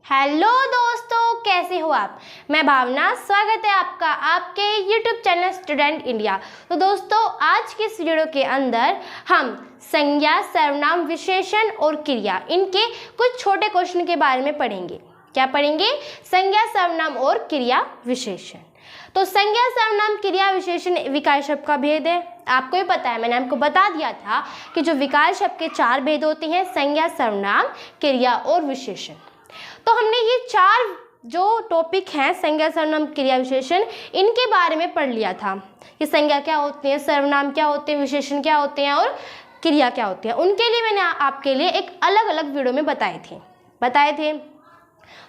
Hello दोस्तों, कैसे हो आप। मैं भावना, स्वागत है आपका आपके यूट्यूब चैनल स्टूडेंट इंडिया। तो दोस्तों, आज के इस वीडियो के अंदर हम संज्ञा, सर्वनाम, विशेषण और क्रिया, इनके कुछ छोटे क्वेश्चन के बारे में पढ़ेंगे। क्या पढ़ेंगे? संज्ञा, सर्वनाम और क्रिया विशेषण। तो संज्ञा, सर्वनाम, क्रिया विशेषण विकार शब्द का भेद है। आपको ही पता है, मैंने आपको बता दिया था कि जो विकार शब्द के 4 भेद होते हैं, संज्ञा, सर्वनाम, क्रिया और विशेषण। तो हमने ये 4 जो टॉपिक हैं, संज्ञा, सर्वनाम, क्रिया, विशेषण, इनके बारे में पढ़ लिया था कि संज्ञा क्या होती है, सर्वनाम क्या होते हैं, विशेषण क्या होते हैं और क्रिया क्या होती है। उनके लिए मैंने आपके लिए एक अलग अलग वीडियो में बताए थे।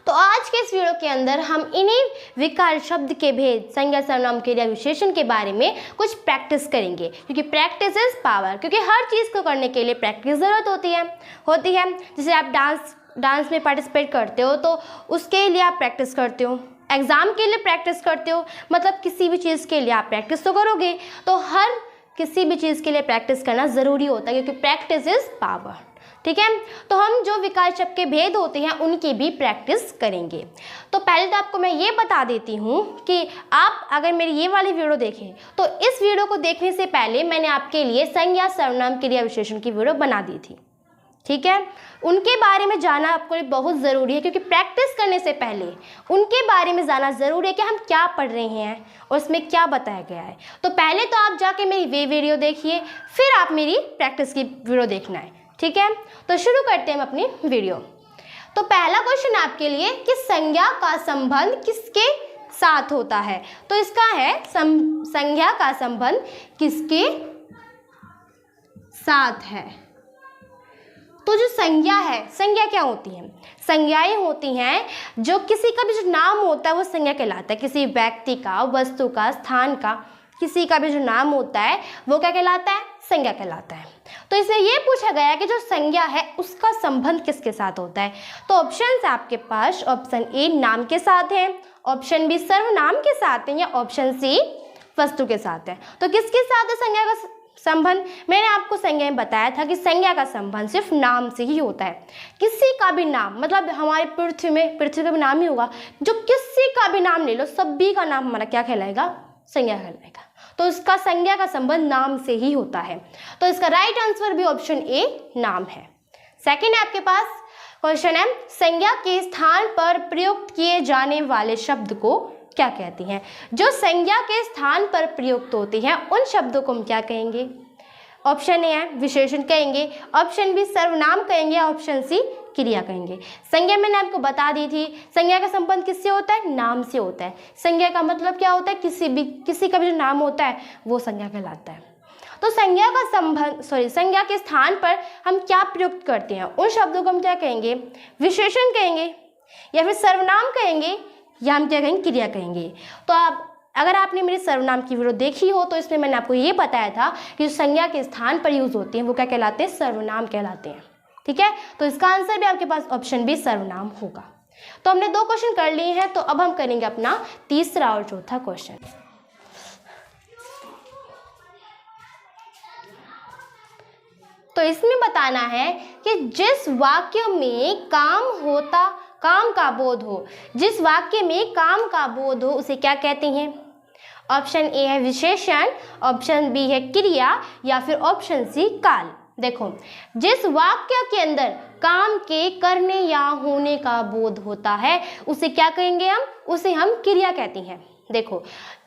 तो आज के इस वीडियो के अंदर हम इन्हीं विकार शब्द के भेद, संज्ञा, सर्वनाम, क्रिया, विशेषण के बारे में कुछ प्रैक्टिस करेंगे, क्योंकि प्रैक्टिस इज पावर। क्योंकि हर चीज़ को करने के लिए प्रैक्टिस ज़रूरत होती है। जैसे आप डांस में पार्टिसिपेट करते हो तो उसके लिए आप प्रैक्टिस करते हो, एग्ज़ाम के लिए प्रैक्टिस करते हो, मतलब किसी भी चीज़ के लिए आप प्रैक्टिस तो करोगे। तो हर किसी भी चीज़ के लिए प्रैक्टिस करना ज़रूरी होता है, क्योंकि प्रैक्टिस इज पावर। ठीक है, तो हम जो विकार शब्द के भेद होते हैं उनकी भी प्रैक्टिस करेंगे। तो पहले तो आपको मैं ये बता देती हूँ कि आप अगर मेरी ये वाली वीडियो देखें तो इस वीडियो को देखने से पहले मैंने आपके लिए संज्ञा, सर्वनाम, क्रिया, विशेषण की वीडियो बना दी थी। ठीक है, उनके बारे में जानना आपको लिए बहुत ज़रूरी है, क्योंकि प्रैक्टिस करने से पहले उनके बारे में जानना ज़रूरी है कि हम क्या पढ़ रहे हैं और उसमें क्या बताया गया है। तो पहले तो आप जाके मेरी वे वीडियो देखिए, फिर आप मेरी प्रैक्टिस की वीडियो देखना है। ठीक है, तो शुरू करते हैं हम अपनी वीडियो। तो पहला क्वेश्चन आपके लिए कि संज्ञा का संबंध किसके साथ होता है। तो इसका है संज्ञा का संबंध किसके साथ है। तो जो संज्ञा है, संज्ञा क्या होती है? संज्ञाएं होती हैं जो किसी का भी जो नाम होता है वो संज्ञा कहलाता है। किसी व्यक्ति का, वस्तु का, स्थान का, किसी का भी जो नाम होता है वो क्या कहलाता है? संज्ञा कहलाता है। तो इसमें ये पूछा गया कि जो संज्ञा है उसका संबंध किसके साथ होता है। तो ऑप्शन है आपके पास, ऑप्शन ए नाम के साथ है, ऑप्शन बी सर्वनाम के साथ है, या ऑप्शन सी वस्तु के साथ है। तो किसके साथ है संज्ञा का संबंध? मैंने आपको संज्ञा में बताया था कि संज्ञा का संबंध सिर्फ नाम से ही होता है। किसी का भी नाम, मतलब हमारे पृथ्वी का भी नाम ही होगा, जो किसी का भी नाम ले लो, सभी का नाम हमारा क्या कहलाएगा? संज्ञा कहलाएगा। तो इसका संज्ञा का संबंध नाम से ही होता है। तो इसका राइट आंसर भी ऑप्शन ए नाम है। सेकंड है आपके पास क्वेश्चन है, संज्ञा के स्थान पर प्रयुक्त किए जाने वाले शब्द को क्या कहती हैं। जो संज्ञा के स्थान पर प्रयुक्त होती हैं उन शब्दों को हम क्या कहेंगे? ऑप्शन ए है विशेषण कहेंगे, ऑप्शन बी सर्वनाम कहेंगे, ऑप्शन सी क्रिया कहेंगे। संज्ञा मैंने आपको बता दी थी, संज्ञा का संबंध किससे होता है? नाम से होता है। संज्ञा का मतलब क्या होता है? किसी का भी जो नाम होता है वो संज्ञा कहलाता है। तो संज्ञा का संबंध संज्ञा के स्थान पर हम क्या प्रयुक्त करते हैं उन शब्दों को हम क्या कहेंगे? विशेषण कहेंगे, या फिर सर्वनाम कहेंगे, या हम क्या कहेंगे? क्रिया कहेंगे। तो आप अगर आपने मेरे सर्वनाम की वीडियो देखी हो तो इसमें मैंने आपको ये बताया था कि जो संज्ञा के स्थान पर यूज होती हैं वो क्या कहलाते हैं? सर्वनाम कहलाते हैं। ठीक है, तो इसका आंसर भी आपके पास ऑप्शन बी सर्वनाम होगा। तो हमने 2 क्वेश्चन कर लिए हैं, तो अब हम करेंगे अपना तीसरा और चौथा क्वेश्चन। तो इसमें बताना है कि जिस वाक्य में काम का बोध हो, जिस वाक्य में काम का बोध हो उसे क्या कहते हैं? ऑप्शन ए है विशेषण, ऑप्शन बी है क्रिया, या फिर ऑप्शन सी काल। देखो, जिस वाक्य के अंदर काम के करने या होने का बोध होता है उसे क्या कहेंगे हम? उसे हम क्रिया कहते हैं। देखो,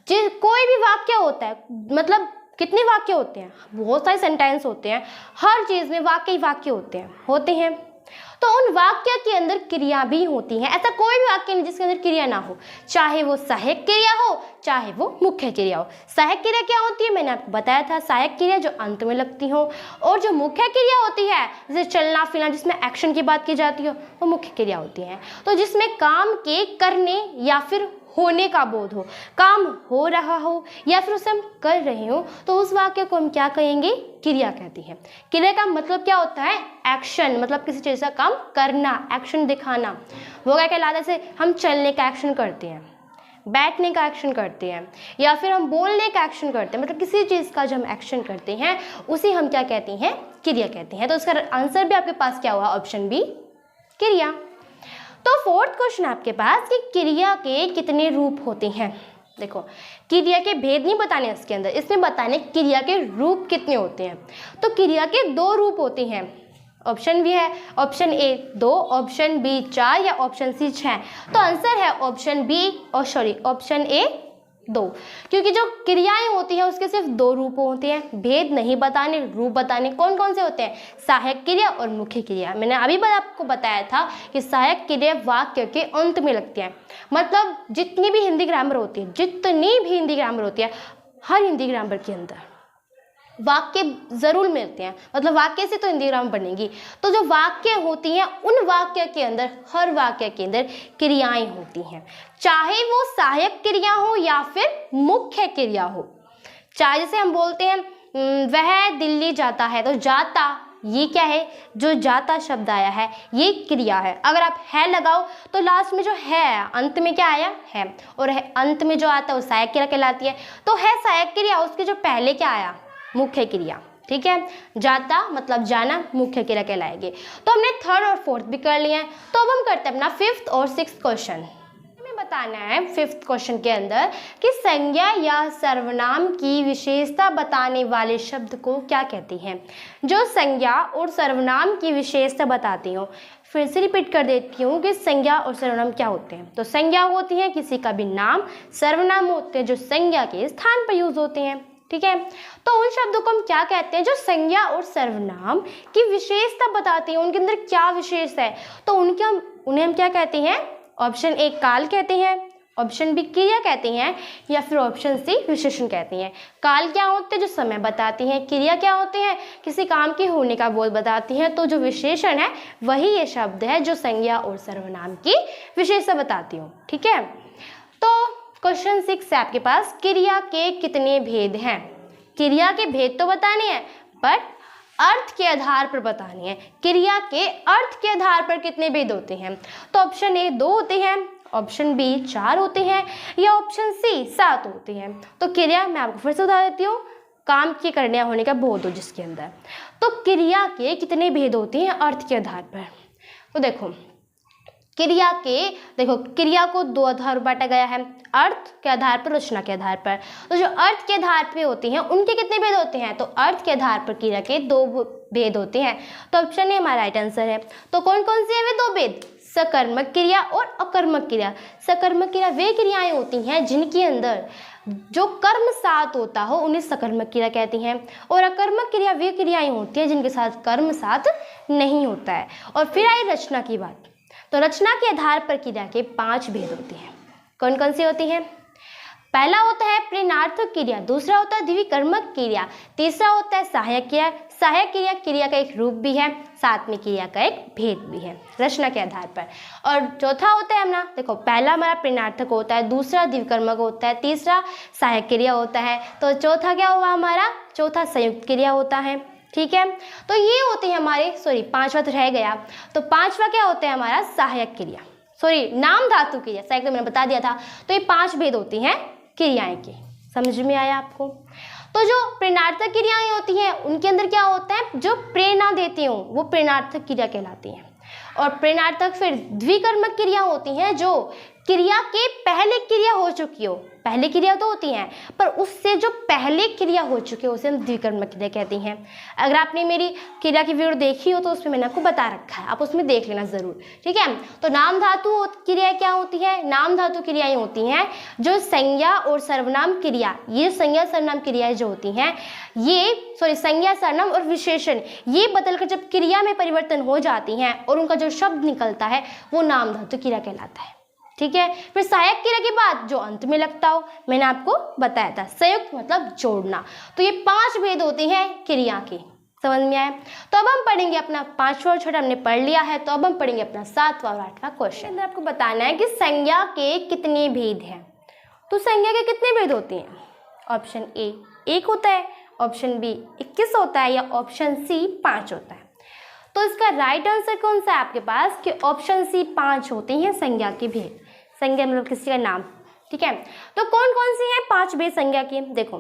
कोई भी वाक्य होता है, मतलब कितने वाक्य होते हैं? बहुत सारे सेंटेंस होते हैं, हर चीज़ में वाक्य ही वाक्य होते हैं। तो उन वाक्य के अंदर क्रिया भी होती है। ऐसा कोई भी वाक्य नहीं जिसके अंदर क्रिया ना हो, चाहे वो सहायक क्रिया हो, चाहे वो मुख्य क्रिया हो। सहायक क्रिया क्या होती है? मैंने आपको बताया था, सहायक क्रिया जो अंत में लगती हो, और जो मुख्य क्रिया होती है जैसे चलना फिरना, जिसमें एक्शन की बात की जाती हो, वो मुख्य क्रिया होती है। तो जिसमें काम के करने या फिर होने का बोध हो, काम हो रहा हो या फिर उसे हम कर रहे हो, तो उस वाक्य को हम क्या कहेंगे? क्रिया कहती है। क्रिया का मतलब क्या होता है? एक्शन, मतलब किसी चीज़ का काम करना, एक्शन दिखाना। वो क्या कहलाता है? जैसे हम चलने का एक्शन करते हैं, बैठने का एक्शन करते हैं, या फिर हम बोलने का एक्शन करते हैं, मतलब किसी चीज़ का जो हम एक्शन करते हैं उसे हम क्या कहते हैं? क्रिया कहते हैं। तो इसका आंसर भी आपके पास क्या हुआ? ऑप्शन बी क्रिया। तो फोर्थ क्वेश्चन आपके पास कि क्रिया के कितने रूप होते हैं। देखो, क्रिया के भेद नहीं बताने इसके अंदर, इसमें बताने क्रिया के रूप कितने होते हैं। तो क्रिया के 2 रूप होते हैं, ऑप्शन भी है, ऑप्शन ए 2, ऑप्शन बी 4 या ऑप्शन सी 6। तो आंसर है ऑप्शन बी, ऑप्शन ए 2, क्योंकि जो क्रियाएं होती हैं उसके सिर्फ 2 रूप होते हैं, भेद नहीं बताने, रूप बताने। कौन कौन से होते हैं? सहायक क्रिया और मुख्य क्रिया। मैंने अभी आपको बताया था कि सहायक क्रिया वाक्य के अंत में लगती है, मतलब जितनी भी हिंदी ग्रामर होती है, हर हिंदी ग्रामर के अंदर वाक्य जरूर मिलते हैं, मतलब वाक्य से तो हिंदी ग्रामर बनेगी। तो जो वाक्य होती हैं उन वाक्य के अंदर, हर वाक्य के अंदर क्रियाएं होती हैं, चाहे वो सहायक क्रिया हो या फिर मुख्य क्रिया हो। चाहे जैसे हम बोलते हैं वह दिल्ली जाता है, तो जाता ये क्या है? जो जाता शब्द आया है ये क्रिया है। अगर आप है लगाओ तो लास्ट में जो है अंत में क्या आया? है, और है अंत में जो आता है वो सहायक क्रिया कहलाती है। तो है सहायक क्रिया, उसके जो पहले क्या आया? मुख्य क्रिया। ठीक है, जाता मतलब जाना मुख्य क्रिया कहलाएगी। तो हमने थर्ड और फोर्थ भी कर लिया है। तो अब हम करते हैं अपना 5th और 6th क्वेश्चन। हमें बताना है 5th क्वेश्चन के अंदर कि संज्ञा या सर्वनाम की विशेषता बताने वाले शब्द को क्या कहते हैं। जो संज्ञा और सर्वनाम की विशेषता बताती हो, फिर से रिपीट कर देती हूँ कि संज्ञा और सर्वनाम क्या होते हैं। तो संज्ञा होती है किसी का भी नाम, सर्वनाम होते हैं जो संज्ञा के स्थान पर यूज होते हैं। ठीक है, तो उन शब्दों को हम क्या कहते हैं जो संज्ञा और सर्वनाम की विशेषता बताती हैं, उनके अंदर क्या विशेष है। तो उन्हें हम क्या कहते हैं? ऑप्शन ए काल कहते हैं, ऑप्शन बी क्रिया कहते हैं, या फिर ऑप्शन सी विशेषण कहते हैं। काल क्या होते हैं? जो समय बताती हैं। क्रिया क्या होते हैं? किसी काम के होने का बोध बताती हैं। तो जो विशेषण है वही ये शब्द है जो संज्ञा और सर्वनाम की विशेषता बताती हूँ। ठीक है, तो क्वेश्चन 6 है आपके पास, क्रिया के कितने भेद हैं। क्रिया के भेद तो बताने हैं पर अर्थ के आधार पर बताने हैं। क्रिया के अर्थ के आधार पर कितने भेद होते हैं। तो ऑप्शन ए 2 होते हैं, ऑप्शन बी 4 होते हैं, या ऑप्शन सी 7 होते हैं। तो क्रिया मैं आपको फिर से बता देती हूँ, काम के करने होने का बोध हो जिसके अंदर। तो क्रिया के कितने भेद होते हैं अर्थ के आधार पर। तो देखो क्रिया को 2 आधार पर बांटा गया है, अर्थ के आधार पर, रचना के आधार पर। तो जो अर्थ के आधार पर होती हैं उनके कितने भेद होते हैं। तो अर्थ के आधार पर क्रिया के 2 भेद होते हैं। तो ऑप्शन ए हमारा राइट आंसर है। तो कौन कौन से हैं वे 2 भेद? सकर्मक क्रिया और अकर्मक क्रिया। सकर्मक क्रिया वे क्रियाएं होती हैं जिनके अंदर जो कर्म साथ होता हो उन्हें सकर्मक क्रिया कहती हैं, और अकर्मक क्रिया वे क्रियाएं होती हैं जिनके साथ कर्म साथ नहीं होता है। और फिर आई रचना की बात। तो रचना के आधार पर क्रिया के 5 भेद होते हैं। कौन कौन सी होती हैं? पहला होता है प्रेरणार्थक क्रिया, दूसरा होता है द्विकर्मक क्रिया, तीसरा होता है सहायक क्रिया। सहायक क्रिया क्रिया का एक रूप भी है, साथ में क्रिया का एक भेद भी है रचना के आधार पर। और चौथा होता है अपना, देखो पहला हमारा प्रेरणार्थक होता है, दूसरा द्विकर्मक होता है, तीसरा सहायक क्रिया होता है। तो चौथा क्या हुआ हमारा? चौथा संयुक्त क्रिया होता है। ठीक है, तो ये होते हैं हमारे, पांचवा तो रह गया। तो पांचवा क्या होता है हमारा? सहायक क्रिया, नाम धातु क्रिया। सहायक तो मैंने बता दिया था। तो ये 5 भेद होती हैं क्रियाएं की। समझ में आया आपको? तो जो प्रेरणार्थक क्रियाएं होती हैं उनके अंदर क्या होता है? जो प्रेरणा देती हूँ वो प्रेरणार्थक क्रिया कहलाती हैं। और प्रेरणार्थक फिर द्विकर्मक क्रिया होती हैं जो क्रिया के पहले क्रिया हो चुकी हो। पहले क्रिया तो होती हैं पर उससे जो पहले क्रिया हो चुकी है उसे हम द्विकर्मक क्रिया कहती हैं। अगर आपने मेरी क्रिया की वीडियो देखी हो तो उसमें मैंने आपको बता रखा है, आप उसमें देख लेना जरूर। ठीक है, तो नाम धातु क्रिया क्या होती है? नाम धातु क्रियाएं होती हैं जो संज्ञा और सर्वनाम क्रिया, ये संज्ञा सर्वनाम क्रियाएं जो होती हैं ये संज्ञा सर्वनाम और विशेषण ये बदलकर जब क्रिया में परिवर्तन हो जाती हैं और उनका जो शब्द निकलता है वो नाम धातु क्रिया कहलाता है। ठीक है, फिर सहायक क्रिया के बाद जो अंत में लगता हो, मैंने आपको बताया था संयुक्त मतलब जोड़ना। तो ये 5 भेद होते हैं क्रिया के। समझ में आया? तो अब हम पढ़ेंगे अपना 5वां और 6वां हमने पढ़ लिया है, तो अब हम पढ़ेंगे अपना 7वां और 8वां क्वेश्चन। आपको बताना है कि संज्ञा के कितने भेद हैं। तो संज्ञा के कितने भेद होते हैं? ऑप्शन ए 1 होता है, ऑप्शन बी 21 होता है, या ऑप्शन सी 5 होता है। तो इसका राइट आंसर कौन सा है आपके पास? कि ऑप्शन सी 5 होते हैं संज्ञा के भेद। संज्ञा मतलब किसी का नाम। ठीक है, तो कौन कौन सी है 5 भेद संज्ञा के? देखो,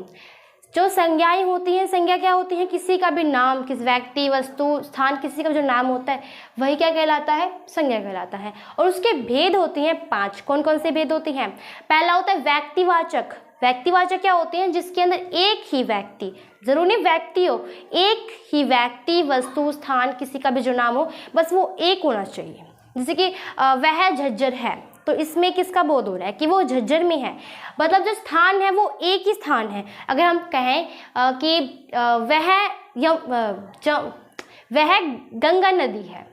जो संज्ञाएं होती हैं, संज्ञा क्या होती है, किसी का भी नाम, किसी व्यक्ति, वस्तु, स्थान, किसी का जो नाम होता है वही क्या कहलाता है, संज्ञा कहलाता है। और उसके भेद होती हैं 5। कौन कौन से भेद होती हैं? पहला होता है व्यक्तिवाचक। व्यक्तिवाचक क्या होते हैं? जिसके अंदर एक ही व्यक्ति, जरूर नहीं व्यक्ति हो, एक ही व्यक्ति, वस्तु, स्थान, किसी का भी जो नाम हो, बस वो एक होना चाहिए। जैसे कि वह झज्जर है, तो इसमें किसका बोध हो रहा है कि वो झज्जर में है, मतलब जो स्थान है वो एक ही स्थान है। अगर हम कहें कि वह गंगा नदी है,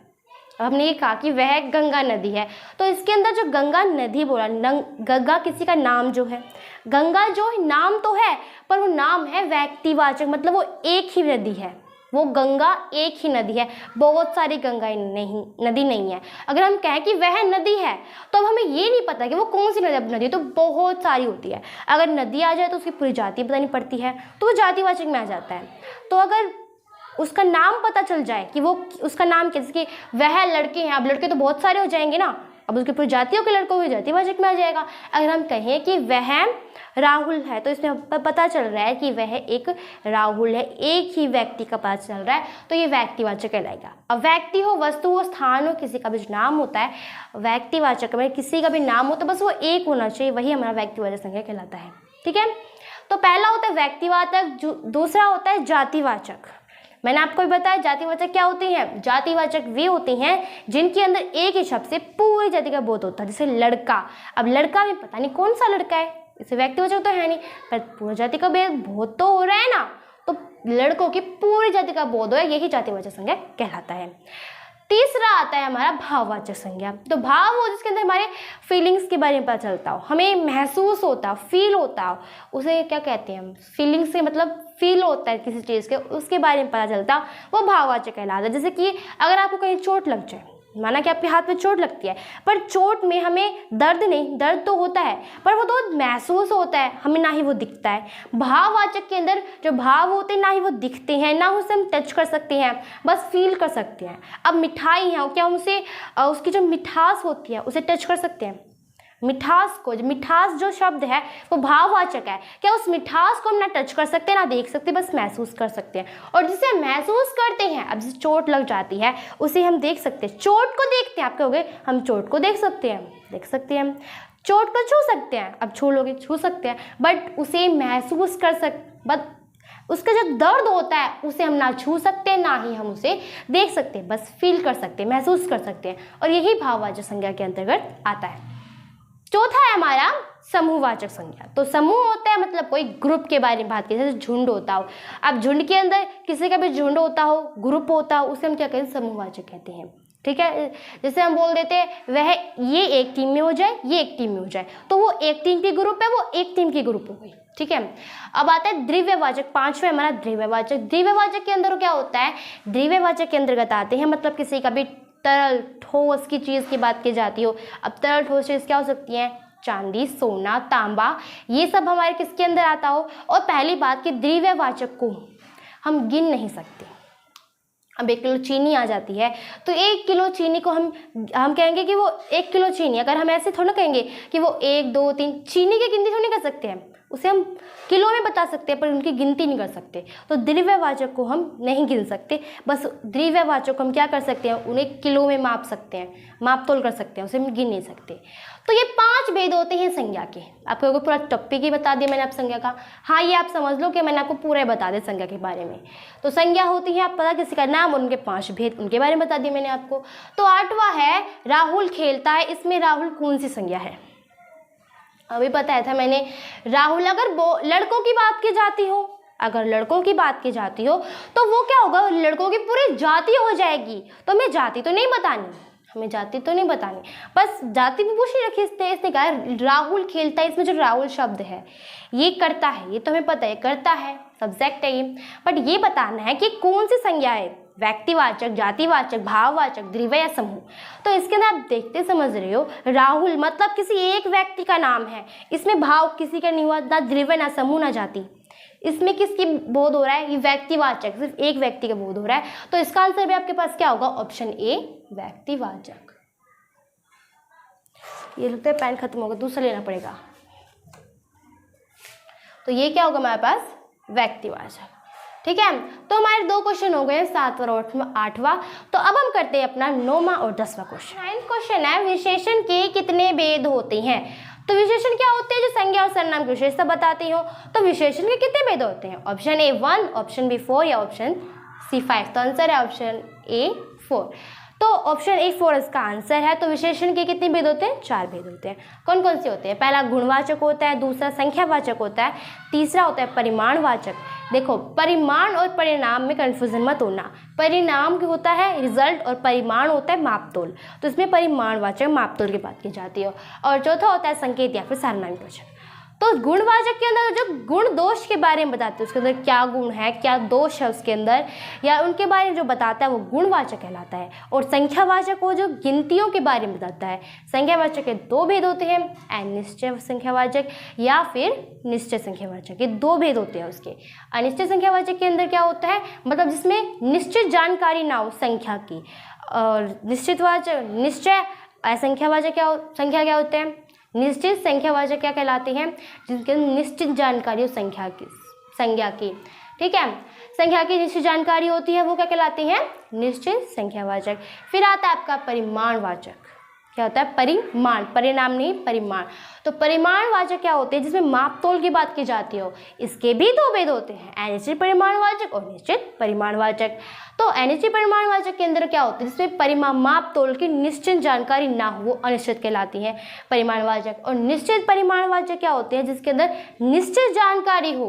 हमने ये कहा कि वह गंगा नदी है, तो इसके अंदर जो गंगा नदी बोला, गंगा किसी का नाम जो है, गंगा जो नाम तो है पर वो नाम है व्यक्तिवाचक, मतलब वो एक ही नदी है, वो गंगा एक ही नदी है, बहुत सारी गंगाएं नहीं, नदी नहीं है। अगर हम कहें कि वह नदी है तो अब हमें ये नहीं पता कि वो कौन सी नदी, तो बहुत सारी होती है। अगर नदी आ जाए तो उसकी पूरी जाति बतानी पड़ती है, तो वो जातिवाचक में आ जाता है। तो अगर उसका नाम पता चल जाए कि वो उसका नाम क्या, जैसे कि वह लड़के हैं, अब लड़के तो बहुत सारे हो जाएंगे ना, अब उसकी पूरी जातियों के लड़कों की जातिवाचक में आ जाएगा। अगर हम कहें कि वह राहुल है, तो इसमें पता चल रहा है कि वह एक राहुल है, एक ही व्यक्ति का पता चल रहा है, तो ये व्यक्तिवाचक कहलाएगा। अब व्यक्ति हो, वस्तु हो, स्थान हो, किसी का भी जो नाम होता है, व्यक्तिवाचक में किसी का भी नाम हो तो बस वो एक होना चाहिए, वही हमारा व्यक्तिवाचक संज्ञा कहलाता है। ठीक है, तो पहला होता है व्यक्तिवाचक, दूसरा होता है जातिवाचक। मैंने आपको भी बताया जातिवाचक क्या होती हैं। जातिवाचक वे होती हैं जिनके अंदर एक ही शब्द से पूरी जाति का बोध होता है। जैसे लड़का, अब लड़का में पता नहीं कौन सा लड़का है, इसे व्यक्तिवाचक तो है नहीं, पर पूरी जाति का बोध तो हो रहा है ना, तो लड़कों की पूरी जाति का बोध हो, यही जातिवाचक संज्ञा कहलाता है। तीसरा आता है हमारा भाववाचक संज्ञा। तो भाव हो जिसके अंदर हमारे फीलिंग्स के बारे में पता चलता हो, हमें महसूस होता हो, फील होता हो, उसे क्या कहते हैं हम, फीलिंग्स से मतलब फील होता है किसी चीज़ के, उसके बारे में पता चलता, वो भाववाचक कहलाता है। जैसे कि अगर आपको कहीं चोट लग जाए, माना कि आपके हाथ में चोट लगती है, पर चोट में हमें दर्द नहीं, दर्द तो होता है पर वो तो महसूस होता है, हमें ना ही वो दिखता है। भाववाचक के अंदर जो भाव होते हैं ना ही वो दिखते हैं, ना उसे हम टच कर सकते हैं, बस फील कर सकते हैं। अब मिठाई है, क्या हम उसे उसकी जो मिठास होती है उसे टच कर सकते हैं? मिठास को, मिठास जो शब्द है वो भाववाचक है, क्या उस मिठास को हम ना टच कर सकते ना देख सकते, बस महसूस कर सकते हैं। और जिसे महसूस करते हैं, अब जिसे चोट लग जाती है उसे हम देख सकते हैं, चोट को देखते हैं। आप कहोगे हम चोट को देख सकते हैं, देख सकते हैं। चोट को छू सकते हैं, अब छू लोगे, छू सकते हैं, बट उसे महसूस कर बट उसका जो दर्द होता है उसे हम ना छू सकते ना ही हम उसे देख सकते, बस फील कर सकते, महसूस कर सकते हैं, और यही भाववाचक संज्ञा के अंतर्गत आता है। चौथा है हमारा समूहवाचक संज्ञा। तो समूह होता है मतलब कोई ग्रुप के बारे में बात की, जैसे झुंड होता हो, अब झुंड के अंदर किसी का भी झुंड होता हो, ग्रुप होता हो, उसे हम क्या कहते हैं, समूहवाचक कहते हैं। ठीक है, जैसे हम बोल देते हैं वह ये एक टीम में हो जाए, ये एक टीम में हो जाए, तो वो एक टीम की ग्रुप है, वो एक टीम की ग्रुप हो गई। ठीक है, अब आता है द्रव्यवाचक, पांचवा हमारा द्रव्यवाचक। द्रव्यवाचक के अंदर क्या होता है, द्रव्यवाचक के अंतर्गत आते हैं मतलब किसी का भी तरल ठोस की चीज़ की बात की जाती हो। अब तरल ठोस चीज़ क्या हो सकती है, चांदी, सोना, तांबा, ये सब हमारे किसके अंदर आता हो। और पहली बात कि द्रव्यवाचक को हम गिन नहीं सकते। अब 1 किलो चीनी आ जाती है तो 1 किलो चीनी को हम कहेंगे कि वो 1 किलो चीनी, अगर हम ऐसे थोड़ा कहेंगे कि वो 1 2 3 चीनी की गिनती थोड़ी कर सकते हैं, उसे हम किलो में बता सकते हैं पर उनकी गिनती नहीं कर सकते। तो द्रव्यवाचक को हम नहीं गिन सकते, बस द्रव्यवाचक को हम क्या कर सकते हैं, उन्हें किलो में माप सकते हैं, माप तोल कर सकते हैं, उसे हम गिन नहीं सकते। तो ये 5 भेद होते हैं संज्ञा के। आपको पूरा टॉपिक ही बता दिया मैंने आप संज्ञा का। हाँ, ये आप समझ लो कि मैंने आपको पूरा बता दिया संज्ञा के बारे में। तो संज्ञा होती है, आप पता किसी का नाम और उनके 5 भेद, उनके बारे में बता दिए मैंने आपको। तो 8वां है राहुल खेलता है। इसमें राहुल कौन सी संज्ञा है, अभी बताया था मैंने। राहुल अगर लड़कों की बात की जाती हो, अगर लड़कों की बात की जाती हो तो वो क्या होगा, लड़कों की पूरी जाति हो जाएगी। तो हमें जाति तो नहीं बतानी, हमें जाति तो नहीं बतानी, बस जाति भी पूछ ही रखी इसने कहा राहुल खेलता है। इसमें जो राहुल शब्द है ये करता है, ये तो हमें पता है, करता है सब्जेक्ट है ये, बट ये बताना है कि कौन सी संज्ञा है, व्यक्तिवाचक, जातिवाचक, भाववाचक, द्रव्य या समूह। तो इसके अंदर आप देखते समझ रहे हो, राहुल मतलब किसी एक व्यक्ति का नाम है, इसमें भाव किसी का नहीं हुआ, ना द्रव्य ना समूह ना जाति। इसमें किसकी बोध हो रहा है, ये व्यक्तिवाचक, सिर्फ एक व्यक्ति का बोध हो रहा है। तो इसका आंसर भी आपके पास क्या होगा, ऑप्शन ए व्यक्तिवाचक। ये लगता है पेन खत्म होगा, दूसरा लेना पड़ेगा। तो ये क्या होगा हमारे पास, व्यक्तिवाचक। ठीक है, तो हमारे 2 क्वेश्चन हो गए, 7वां और 8वां। तो अब हम करते हैं अपना 9वां और 10वां क्वेश्चन। 9th क्वेश्चन है, विशेषण के कितने भेद होते हैं? तो विशेषण क्या होते हैं? जो संज्ञा और सर्वनाम की विशेषता बताती हो। तो विशेषण के कितने भेद होते हैं? ऑप्शन ए 1, ऑप्शन बी 4 या ऑप्शन सी 5। तो आंसर है ऑप्शन ए 4। तो ऑप्शन ए 4 इसका आंसर है। तो विशेषण के कितने भेद होते हैं? 4 भेद होते हैं। कौन कौन से होते हैं? पहला गुणवाचक होता है, दूसरा संख्यावाचक होता है, तीसरा होता है परिमाणवाचक। देखो, परिमाण और परिणाम में कंफ्यूजन मत होना। परिणाम होता है रिजल्ट और परिमाण होता है मापतोल। तो इसमें परिमाणवाचक मापतोल की बात की जाती है। और चौथा होता है संकेत या फिर सार्वनामिक वचन। तो गुणवाचक के अंदर जो गुण दोष के बारे में बताते हैं, उसके अंदर क्या गुण है, क्या दोष है उसके अंदर, या उनके बारे में जो बताता है वो गुणवाचक कहलाता है। और संख्यावाचक वो जो गिनतियों के बारे में बताता है। संख्यावाचक के 2 भेद होते हैं, अनिश्चय संख्यावाचक या फिर निश्चय संख्यावाचक। ये 2 भेद होते हैं उसके। अनिश्चय संख्यावाचक के अंदर क्या होता है, मतलब जिसमें निश्चित जानकारी ना हो संख्या की। और निश्चय असंख्यावाचक संख्या क्या होते हैं? निश्चित संख्यावाचक क्या कहलाते हैं? जिनके निश्चित जानकारी हो संख्या की। ठीक है, संख्या की निश्चित जानकारी होती है, वो क्या कहलाते हैं? निश्चित संख्यावाचक। फिर आता है आपका परिमाणवाचक। क्या होता है? परिमाण, परिणाम नहीं, परिमाण। तो परिमाणवाचक क्या होते हैं? जिसमें मापतोल की बात की जाती हो। इसके भी 2 भेद होते हैं, अनिश्चित परिमाणवाचक और निश्चित परिमाणवाचक। तो अनिश्चित परिमाणवाचक के अंदर क्या होता है? जिसमें मापतोल की निश्चित जानकारी ना हो, वो अनिश्चित कहलाती है परिमाणवाचक। और निश्चित परिमाणवाचक क्या होते हैं? जिसके अंदर निश्चित जानकारी हो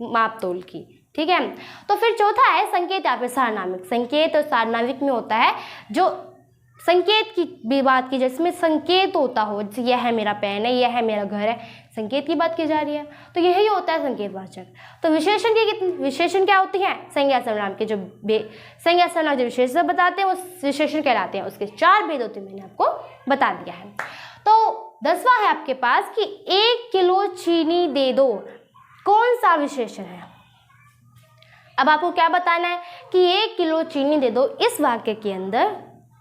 मापतोल की। ठीक है, तो फिर चौथा है संकेत या फिर सार्वनामिक। संकेत और सार्वनामिक में होता है जो संकेत की भी बात की, जिसमें संकेत होता हो, जैसे यह है मेरा पेन है, यह है मेरा घर है, संकेत की बात की जा रही है, तो यही होता है संकेतवाचक। तो विशेषण क्या होती हैं? संज्ञा सर्वनाम के जो संज्ञा सर्वनाम जो विशेषण बताते हैं वो विशेषण कहलाते हैं। उसके 4 भेद होते हैं, मैंने आपको बता दिया है। तो 10वां है आपके पास कि 1 किलो चीनी दे दो। कौन सा विशेषण है? अब आपको क्या बताना है कि 1 किलो चीनी दे दो, इस वाक्य के अंदर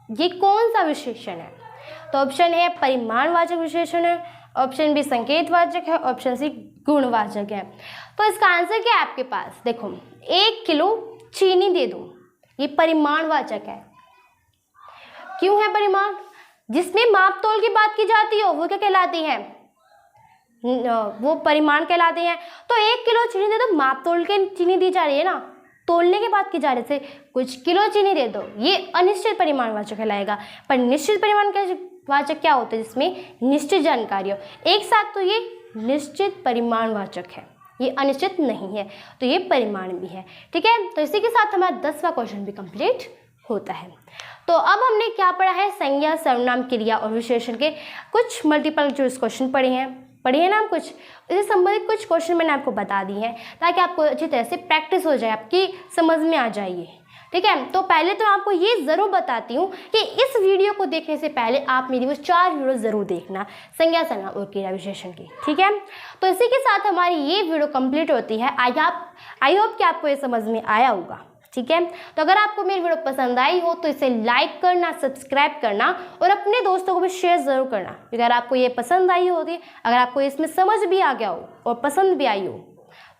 ये कौन सा विशेषण है? तो ऑप्शन ए परिमाणवाचक विशेषण है, ऑप्शन बी संकेतवाचक है, ऑप्शन सी गुणवाचक है। तो इसका आंसर क्या है आपके पास? देखो, 1 किलो चीनी दे दो, ये परिमाणवाचक है। क्यों है परिमाण? जिसमें मापतोल की बात की जाती हो वो क्या कहलाती है? वो परिमाण कहलाते हैं। तो 1 किलो चीनी दे दो, मापतोल के चीनी दी जा रही है ना, तोलने की बात की जा रही है, कुछ किलो चीनी दे दो, ये अनिश्चित परिमाणवाचक कहलाएगा। पर निश्चित परिमाणवाचक क्या होता है? जिसमें निश्चित जानकारी हो। एक साथ तो ये निश्चित परिमाणवाचक है, ये अनिश्चित नहीं है, तो ये परिमाण भी है। ठीक है, तो इसी के साथ हमारा 10वां क्वेश्चन भी कंप्लीट होता है। तो अब हमने क्या पढ़ा है? संज्ञा, सर्वनाम, क्रिया और विशेषण के कुछ मल्टीपल चॉइस क्वेश्चन पढ़े हैं ना हम। कुछ इससे संबंधित कुछ क्वेश्चन मैंने आपको बता दिए हैं, ताकि आपको अच्छी तरह से प्रैक्टिस हो जाए, आपकी समझ में आ जाइए। ठीक है, तो पहले तो आपको ये ज़रूर बताती हूँ कि इस वीडियो को देखने से पहले आप मेरी वो 4 वीडियो ज़रूर देखना, संज्ञा, सर्वनाम और क्रिया विशेषण की। ठीक है, तो इसी के साथ हमारी ये वीडियो कंप्लीट होती है। आई होप कि आपको ये समझ में आया होगा। ठीक है, तो अगर आपको मेरी वीडियो पसंद आई हो तो इसे लाइक करना, सब्सक्राइब करना और अपने दोस्तों को भी शेयर ज़रूर करना। अगर आपको ये पसंद आई होती, अगर आपको इसमें समझ भी आ गया हो और पसंद भी आई हो,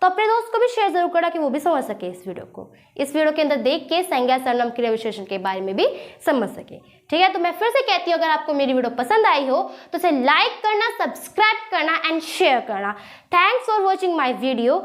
तो अपने दोस्त को भी शेयर जरूर करना कि वो भी समझ सके इस वीडियो को। इस वीडियो के अंदर देख के संज्ञा, सर्वनाम, क्रिया विशेषण के बारे में भी समझ सके। ठीक है, तो मैं फिर से कहती हूँ, अगर आपको मेरी वीडियो पसंद आई हो तो इसे लाइक करना, सब्सक्राइब करना एंड शेयर करना। Thanks for watching my video.